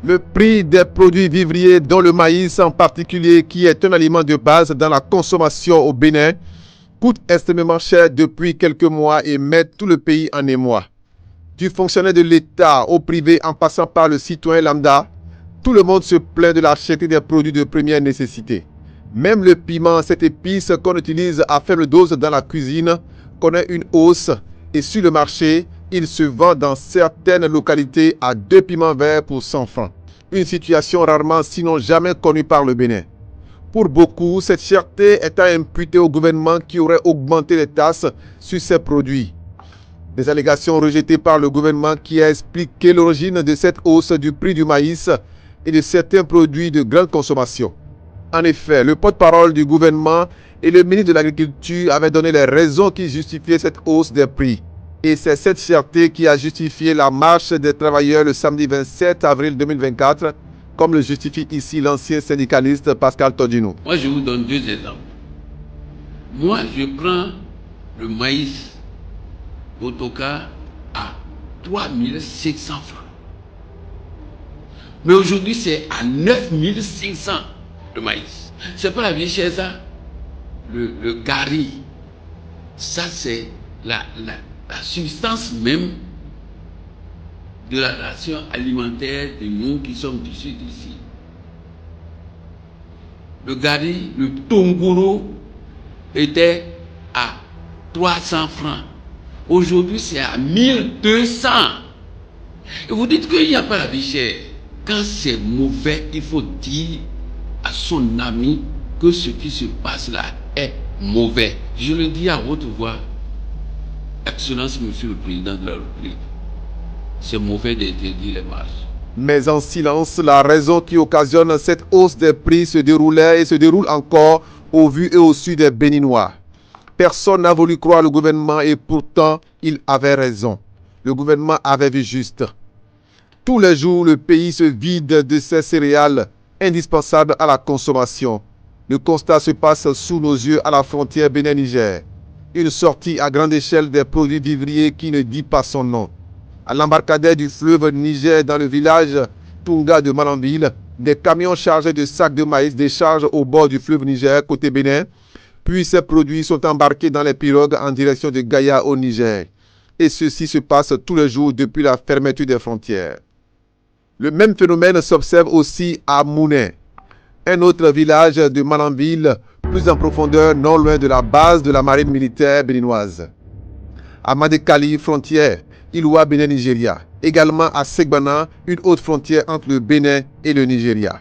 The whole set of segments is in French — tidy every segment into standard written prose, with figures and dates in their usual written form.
Le prix des produits vivriers, dont le maïs en particulier, qui est un aliment de base dans la consommation au Bénin, coûte extrêmement cher depuis quelques mois et met tout le pays en émoi. Du fonctionnaire de l'État au privé en passant par le citoyen lambda, tout le monde se plaint de la cherté des produits de première nécessité. Même le piment, cette épice qu'on utilise à faible dose dans la cuisine, connaît une hausse et sur le marché, il se vend dans certaines localités à 2 piments verts pour 100 francs. Une situation rarement sinon jamais connue par le Bénin. Pour beaucoup, cette cherté est à imputer au gouvernement qui aurait augmenté les taxes sur ces produits. Des allégations rejetées par le gouvernement qui a expliqué l'origine de cette hausse du prix du maïs et de certains produits de grande consommation. En effet, le porte-parole du gouvernement et le ministre de l'Agriculture avaient donné les raisons qui justifiaient cette hausse des prix. Et c'est cette cherté qui a justifié la marche des travailleurs le samedi 27 avril 2024, comme le justifie ici l'ancien syndicaliste Pascal Todino. Moi, je vous donne 2 exemples. Moi, je prends le maïs Botoka à 3500 francs. Mais aujourd'hui, c'est à 9500 le maïs. C'est pas la vie chère, ça. Le gari, ça, c'est la substance même de la ration alimentaire de nous qui sommes issus d'ici. Le gari, le tongoro était à 300 francs. Aujourd'hui, c'est à 1200. Et vous dites qu'il n'y a pas la vie chère. Quand c'est mauvais, il faut dire à son ami que ce qui se passe là est mauvais. Je le dis à haute voix. Excellence, Monsieur le Président de la République, c'est mauvais d'interdire les marches. Mais en silence, la raison qui occasionne cette hausse des prix se déroulait et se déroule encore au vu et au su des Béninois. Personne n'a voulu croire le gouvernement et pourtant, il avait raison. Le gouvernement avait vu juste. Tous les jours, le pays se vide de ces céréales indispensables à la consommation. Le constat se passe sous nos yeux à la frontière Bénin-Niger. Une sortie à grande échelle des produits vivriers qui ne dit pas son nom. À l'embarcadère du fleuve Niger dans le village Tunga de Malanville, des camions chargés de sacs de maïs déchargent au bord du fleuve Niger côté Bénin. Puis ces produits sont embarqués dans les pirogues en direction de Gaïa au Niger. Et ceci se passe tous les jours depuis la fermeture des frontières. Le même phénomène s'observe aussi à Mounet, un autre village de Malanville, plus en profondeur, non loin de la base de la marine militaire béninoise. À Madekali, frontière, Iloua, Bénin, Nigeria. Également à Segbana, une autre frontière entre le Bénin et le Nigeria.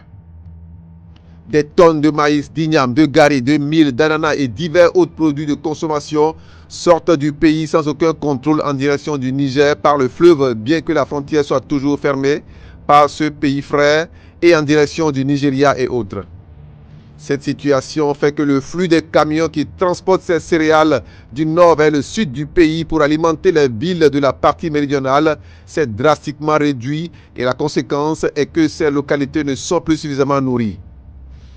Des tonnes de maïs, d'igname, de gari, de mil, d'ananas et divers autres produits de consommation sortent du pays sans aucun contrôle en direction du Niger par le fleuve, bien que la frontière soit toujours fermée par ce pays frère et en direction du Nigeria et autres. Cette situation fait que le flux des camions qui transportent ces céréales du nord vers le sud du pays pour alimenter les villes de la partie méridionale s'est drastiquement réduit et la conséquence est que ces localités ne sont plus suffisamment nourries.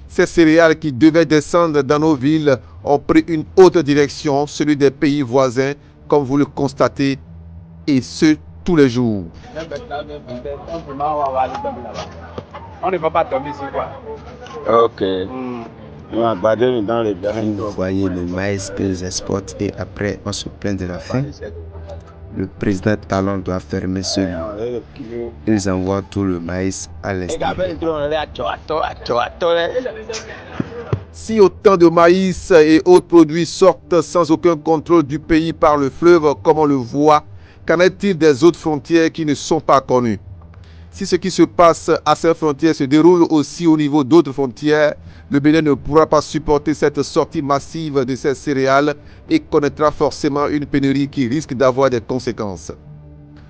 Ces céréales qui devaient descendre dans nos villes ont pris une autre direction, celui des pays voisins, comme vous le constatez, et ce, tous les jours. On ne va pas tomber sur quoi. Ok. Vous voyez le maïs qu'ils exportent et après on se plaint de la faim. Le président Talon doit fermer ce lieu. Ils envoient tout le maïs à l'extérieur. Si autant de maïs et autres produits sortent sans aucun contrôle du pays par le fleuve, comme on le voit, qu'en est-il des autres frontières qui ne sont pas connues? Si ce qui se passe à ces frontières se déroule aussi au niveau d'autres frontières, le Bénin ne pourra pas supporter cette sortie massive de ces céréales et connaîtra forcément une pénurie qui risque d'avoir des conséquences.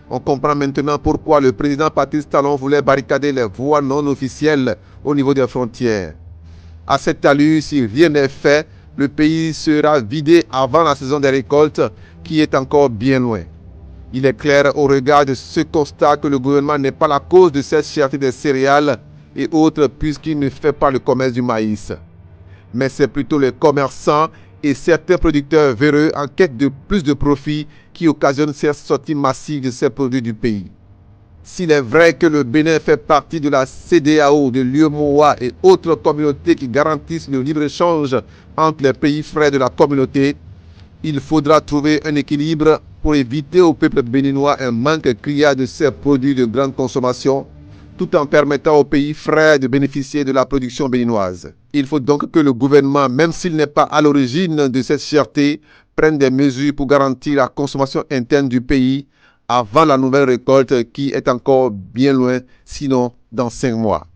On comprend maintenant pourquoi le président Patrice Talon voulait barricader les voies non officielles au niveau des frontières. À cette allure, si rien n'est fait, le pays sera vidé avant la saison des récoltes qui est encore bien loin. Il est clair au regard de ce constat que le gouvernement n'est pas la cause de cette cherté des céréales et autres puisqu'il ne fait pas le commerce du maïs. Mais c'est plutôt les commerçants et certains producteurs véreux en quête de plus de profit qui occasionnent cette sortie massive de ces produits du pays. S'il est vrai que le Bénin fait partie de la CEDEAO, de l'UEMOA et autres communautés qui garantissent le libre-échange entre les pays frères de la communauté, il faudra trouver un équilibre pour éviter au peuple béninois un manque criard de ces produits de grande consommation, tout en permettant aux pays frères de bénéficier de la production béninoise. Il faut donc que le gouvernement, même s'il n'est pas à l'origine de cette cherté, prenne des mesures pour garantir la consommation interne du pays avant la nouvelle récolte qui est encore bien loin, sinon dans 5 mois.